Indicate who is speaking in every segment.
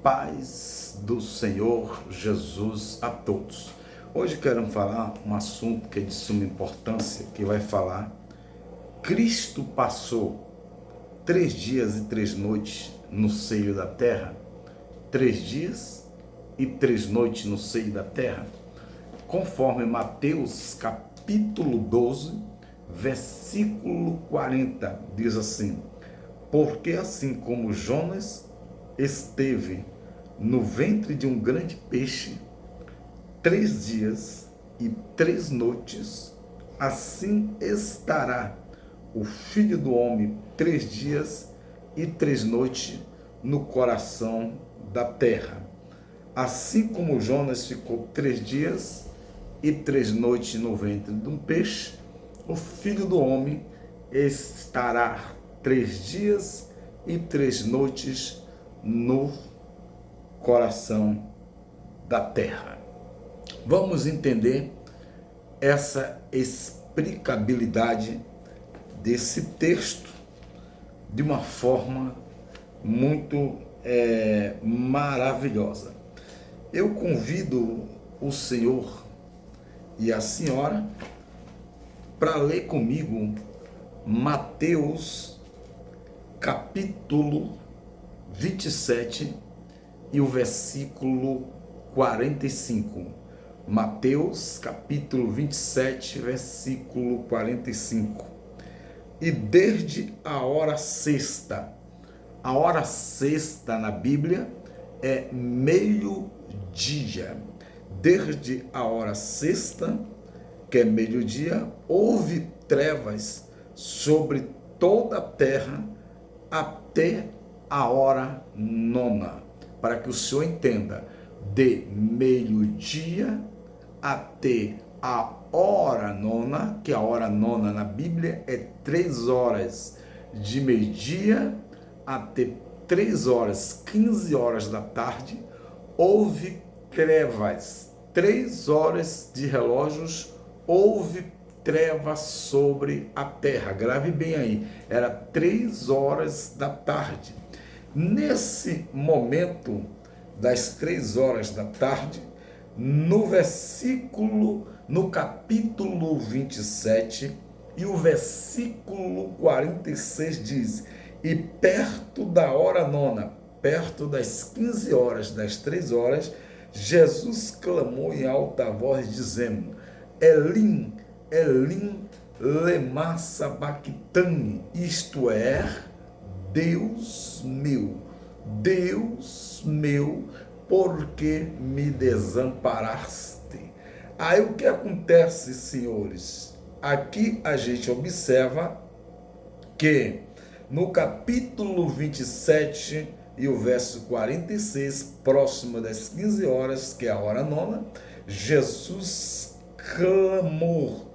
Speaker 1: Paz do Senhor Jesus a todos. Hoje quero falar um assunto que é de suma importância, que vai falar: Cristo passou 3 dias e 3 noites no seio da terra. 3 dias e 3 noites no seio da terra, conforme Mateus capítulo 12, versículo 40, diz assim: porque assim como Jonas esteve no ventre de um grande peixe 3 dias e 3 noites, assim estará o Filho do Homem 3 dias e 3 noites no coração da terra. Assim como Jonas ficou 3 dias e 3 noites no ventre de um peixe, o Filho do Homem estará 3 dias e 3 noites no coração da terra. Vamos entender essa explicabilidade desse texto de uma forma muito maravilhosa. Eu convido o senhor e a senhora para ler comigo Mateus capítulo 27 e o versículo 45. Mateus capítulo 27, versículo 45. E desde a hora sexta na Bíblia é meio-dia. Desde a hora sexta, que é meio-dia, houve trevas sobre toda a terra até a hora nona. Para que o senhor entenda, de meio-dia até a hora nona, que a hora nona na Bíblia é 3 horas, de meio-dia até 3 horas, 15 horas da tarde, houve trevas. 3 horas de relógios, houve trevas sobre a terra. Grave bem aí, era 3 horas da tarde. Nesse momento das 3 horas da tarde, no capítulo 27 e o versículo 46 diz: e perto da hora nona, perto das 15 horas, das 3 horas, Jesus clamou em alta voz, dizendo: Elim, Elim, lema sabactani, isto é, Deus meu, por que me desamparaste? Aí o que acontece, senhores? Aqui a gente observa que no capítulo 27 e o verso 46, próximo das 15 horas, que é a hora nona, Jesus clamou.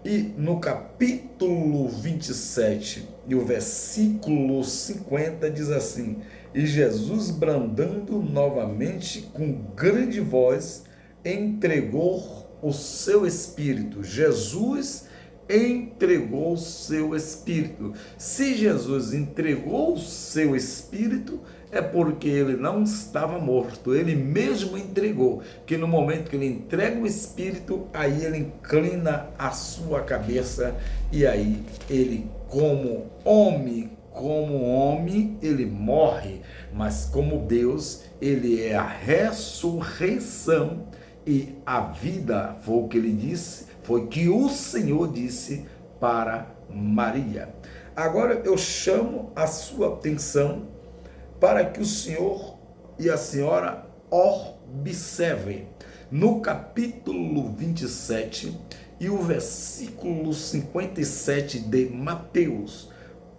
Speaker 1: E no capítulo 27 e o versículo 50 diz assim: e Jesus, brandando novamente com grande voz, entregou o seu espírito. Jesus entregou o seu espírito. Se Jesus entregou o seu espírito, é porque ele não estava morto. Ele mesmo entregou, que no momento que ele entrega o espírito, aí ele inclina a sua cabeça e aí ele, como homem, ele morre, mas como Deus, ele é a ressurreição e a vida. Foi o que ele disse, foi que o Senhor disse para Maria. Agora eu chamo a sua atenção para que o senhor e a senhora observem no capítulo 27 e o versículo 57 de Mateus.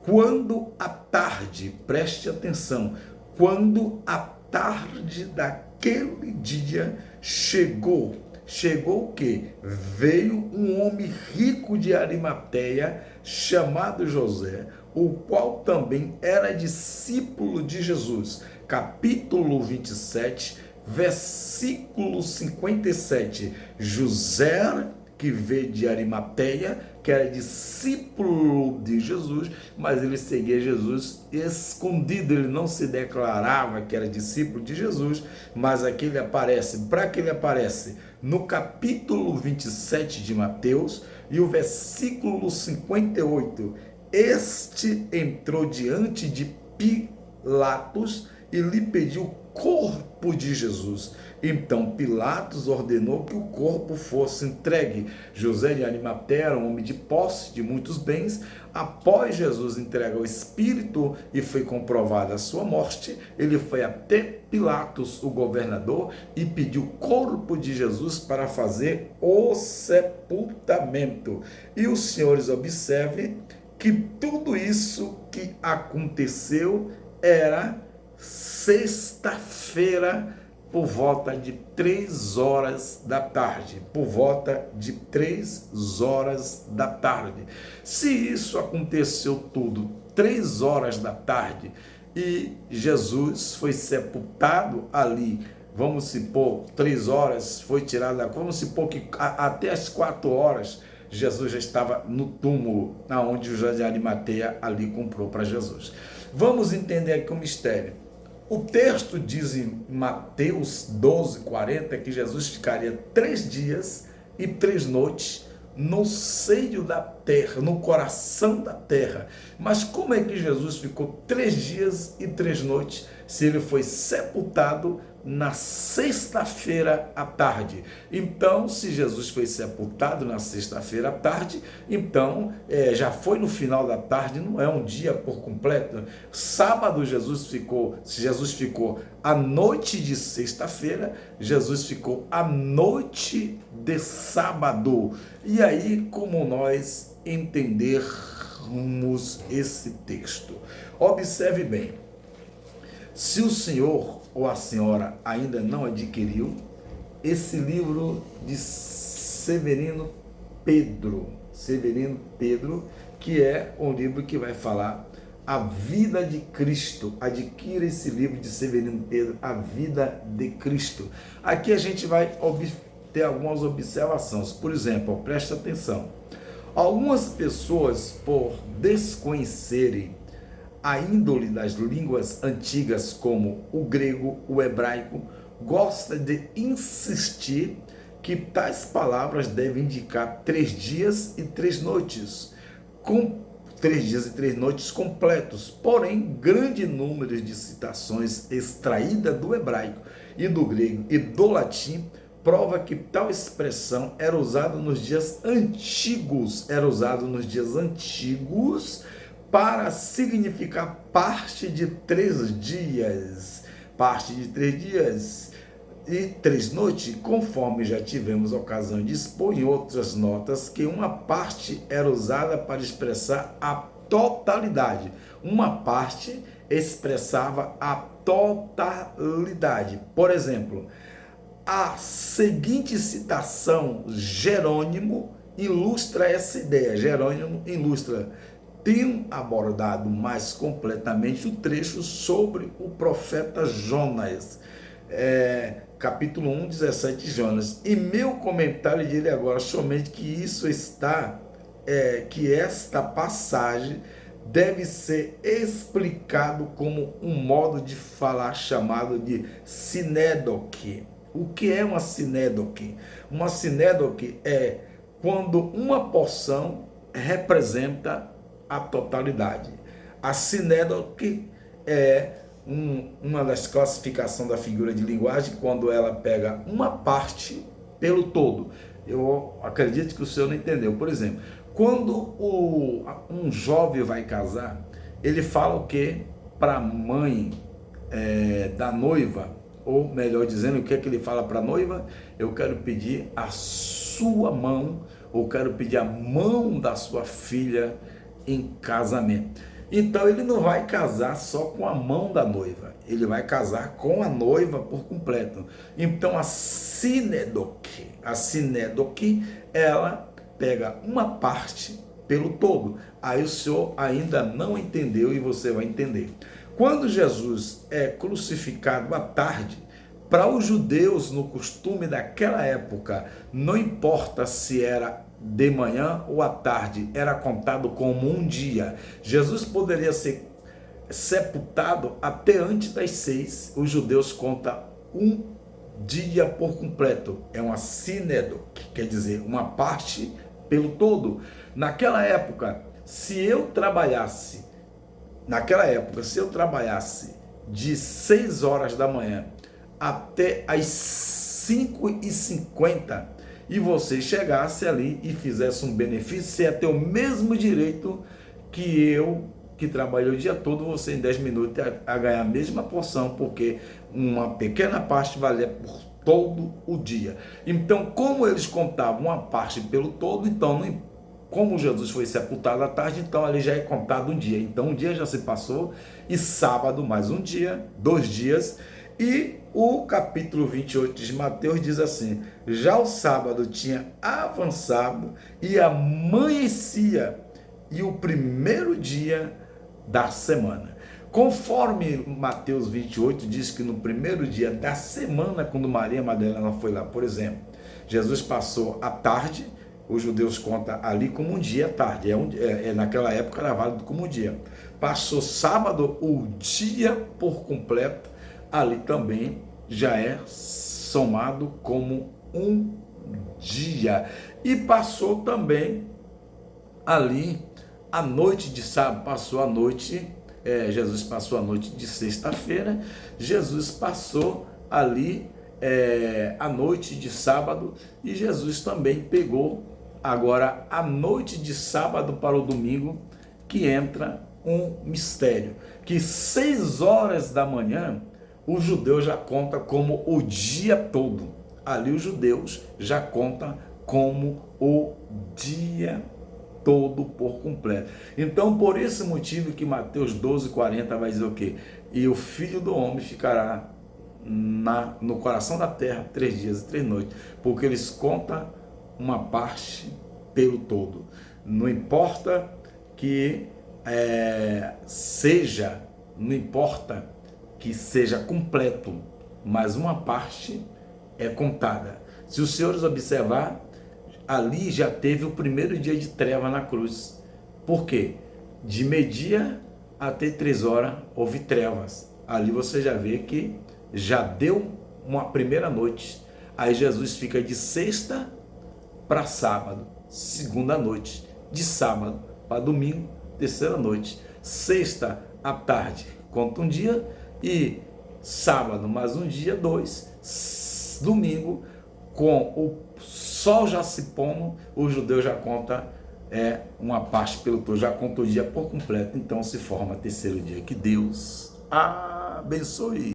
Speaker 1: Quando a tarde, preste atenção, quando a tarde daquele dia chegou o quê? Veio um homem rico de Arimateia, chamado José, o qual também era discípulo de Jesus. Capítulo 27, versículo 57. José, que veio de Arimateia, que era discípulo de Jesus, mas ele seguia Jesus escondido, ele não se declarava que era discípulo de Jesus, mas aqui ele aparece. Para que ele aparece? No capítulo 27 de Mateus e o versículo 58. Este entrou diante de Pilatos e lhe pediu o corpo de Jesus. Então Pilatos ordenou que o corpo fosse entregue. José de Arimateia era um homem de posse de muitos bens. Após Jesus entregar o Espírito e foi comprovada a sua morte, ele foi até Pilatos, o governador, e pediu o corpo de Jesus para fazer o sepultamento. E os senhores observem que tudo isso que aconteceu era sexta-feira, por volta de 3 horas da tarde. Por volta de 3 horas da tarde. Se isso aconteceu tudo 3 horas da tarde e Jesus foi sepultado ali, vamos supor, 3 horas foi tirado da... Vamos supor que até as 4 horas Jesus já estava no túmulo, onde o José de Arimateia ali comprou para Jesus. Vamos entender aqui o mistério. O texto diz em Mateus 12:40 que Jesus ficaria 3 dias e 3 noites no seio da terra, no coração da terra. Mas como é que Jesus ficou 3 dias e 3 noites se ele foi sepultado na sexta-feira à tarde? Então, se Jesus foi sepultado na sexta-feira à tarde, então já foi no final da tarde, não é um dia por completo. Sábado se Jesus ficou à noite de sexta-feira, Jesus ficou à noite de sábado. E aí, como nós entendermos esse texto? Observe bem. Se o senhor ou a senhora ainda não adquiriu esse livro de Severino Pedro, que é um livro que vai falar a vida de Cristo. Adquira esse livro de Severino Pedro, a vida de Cristo. Aqui a gente vai ter algumas observações. Por exemplo, preste atenção. Algumas pessoas, por desconhecerem a índole das línguas antigas, como o grego, o hebraico, gosta de insistir que tais palavras devem indicar 3 dias e 3 noites, com 3 dias e 3 noites completos. Porém, grande número de citações extraídas do hebraico e do grego e do latim prova que tal expressão era usada nos dias antigos, para significar parte de 3 dias, e 3 noites, conforme já tivemos ocasião de expor em outras notas, que uma parte era usada para expressar a totalidade. Uma parte expressava a totalidade. Por exemplo, a seguinte citação, Jerônimo, ilustra essa ideia. Jerônimo ilustra: tenho abordado mais completamente o trecho sobre o profeta Jonas, capítulo 1, 17 de Jonas. E meu comentário dele agora, somente que isso está, que esta passagem deve ser explicado como um modo de falar chamado de sinédoque. O que é uma sinédoque? Uma sinédoque é quando uma porção representa a totalidade. A sinédoque é uma das classificações da figura de linguagem, quando ela pega uma parte pelo todo. Eu acredito que o senhor não entendeu. Por exemplo, quando um jovem vai casar, ele fala o quê? Para a mãe da noiva, ou melhor dizendo, o que é que ele fala para a noiva? Eu quero pedir a sua mão, ou quero pedir a mão da sua filha em casamento. Então ele não vai casar só com a mão da noiva, ele vai casar com a noiva por completo. Então a sinédoque, ela pega uma parte pelo todo. Aí o senhor ainda não entendeu e você vai entender. Quando Jesus é crucificado à tarde, para os judeus, no costume daquela época, não importa se era de manhã ou à tarde era contado como um dia. Jesus poderia ser sepultado até antes das 6. Os judeus contam um dia por completo. É uma sínedo, que quer dizer uma parte pelo todo. Naquela época, se eu trabalhasse de 6 horas da manhã até as 5h50 e você chegasse ali e fizesse um benefício, você ia ter o mesmo direito que eu, que trabalhei o dia todo, você em 10 minutos a ganhar a mesma porção, porque uma pequena parte valia por todo o dia. Então, como eles contavam uma parte pelo todo, então como Jesus foi sepultado à tarde, então ali já é contado um dia. Então um dia já se passou, e sábado mais um dia, 2 dias. E o capítulo 28 de Mateus diz assim: já o sábado tinha avançado e amanhecia, e o primeiro dia da semana. Conforme Mateus 28 diz que no primeiro dia da semana, quando Maria Madalena foi lá, por exemplo, Jesus passou a tarde. Os judeus contam ali como um dia à tarde, naquela época era válido como um dia. Passou sábado, o dia por completo, ali também já é somado como um dia. E passou também ali a noite de sábado, Jesus passou a noite de sexta-feira, Jesus passou ali a noite de sábado, e Jesus também pegou agora a noite de sábado para o domingo, que entra um mistério, que 6 horas da manhã o judeu já conta como o dia todo. Ali os judeus já contam como o dia todo por completo. Então, por esse motivo que Mateus 12:40 vai dizer o quê? E o Filho do Homem ficará no coração da terra 3 dias e 3 noites, porque eles contam uma parte pelo todo. Não importa que não importa que seja completo, mas uma parte é contada. Se os senhores observar, ali já teve o primeiro dia de treva na cruz. Por quê? De meio-dia até 3 horas houve trevas. Ali você já vê que já deu uma primeira noite. Aí Jesus fica de sexta para sábado, segunda noite, de sábado para domingo, terceira noite. Sexta à tarde conta um dia, e sábado mais um dia, 2. Domingo, com o sol já se pondo, o judeu já conta uma parte pelo todo, já conta o dia por completo. Então se forma terceiro dia. Que Deus abençoe.